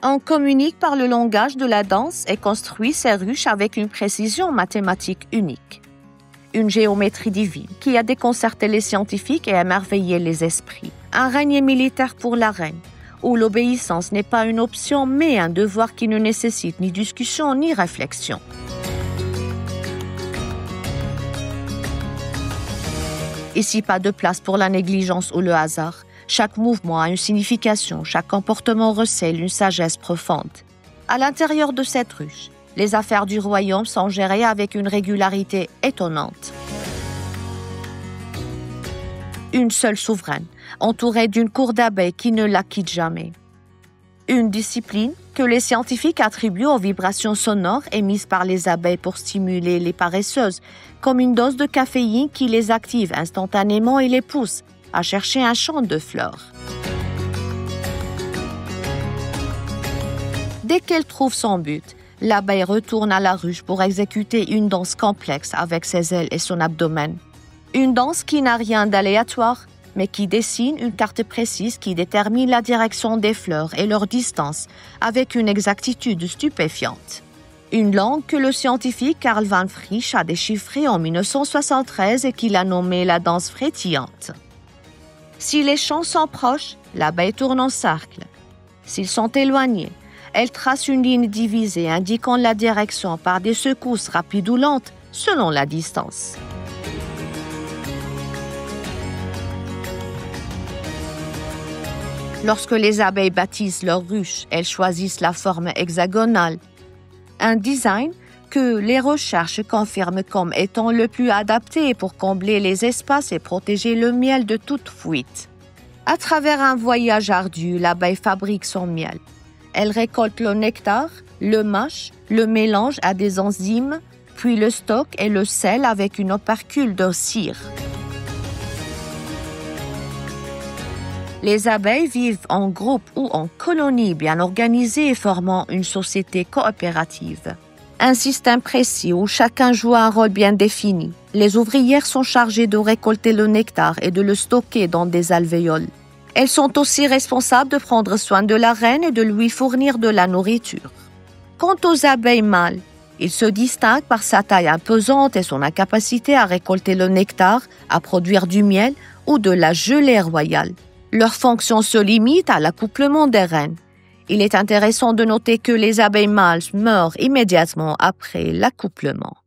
On communique par le langage de la danse et construit ses ruches avec une précision mathématique unique. Une géométrie divine qui a déconcerté les scientifiques et émerveillé les esprits. Un règne militaire pour la reine, où l'obéissance n'est pas une option mais un devoir qui ne nécessite ni discussion ni réflexion. Ici, pas de place pour la négligence ou le hasard. Chaque mouvement a une signification, chaque comportement recèle une sagesse profonde. À l'intérieur de cette ruche, les affaires du royaume sont gérées avec une régularité étonnante. Une seule souveraine, entourée d'une cour d'abeilles qui ne la quitte jamais. Une discipline que les scientifiques attribuent aux vibrations sonores émises par les abeilles pour stimuler les paresseuses, comme une dose de caféine qui les active instantanément et les pousse à chercher un champ de fleurs. Dès qu'elle trouve son but, l'abeille retourne à la ruche pour exécuter une danse complexe avec ses ailes et son abdomen. Une danse qui n'a rien d'aléatoire, mais qui dessine une carte précise qui détermine la direction des fleurs et leur distance avec une exactitude stupéfiante. Une langue que le scientifique Karl van Frisch a déchiffrée en 1973 et qu'il a nommée la danse frétillante. Si les chants sont proches, l'abeille tourne en cercle. S'ils sont éloignés, elle trace une ligne divisée indiquant la direction par des secousses rapides ou lentes selon la distance. Lorsque les abeilles bâtissent leur ruche, elles choisissent la forme hexagonale, un design que les recherches confirment comme étant le plus adapté pour combler les espaces et protéger le miel de toute fuite. À travers un voyage ardu, l'abeille fabrique son miel. Elle récolte le nectar, le mâche, le mélange à des enzymes, puis le stocke et le scelle avec une opercule de cire. Les abeilles vivent en groupe ou en colonies bien organisées formant une société coopérative. Un système précis où chacun joue un rôle bien défini. Les ouvrières sont chargées de récolter le nectar et de le stocker dans des alvéoles. Elles sont aussi responsables de prendre soin de la reine et de lui fournir de la nourriture. Quant aux abeilles mâles, ils se distinguent par sa taille imposante et son incapacité à récolter le nectar, à produire du miel ou de la gelée royale. Leur fonction se limite à l'accouplement des reines. Il est intéressant de noter que les abeilles mâles meurent immédiatement après l'accouplement.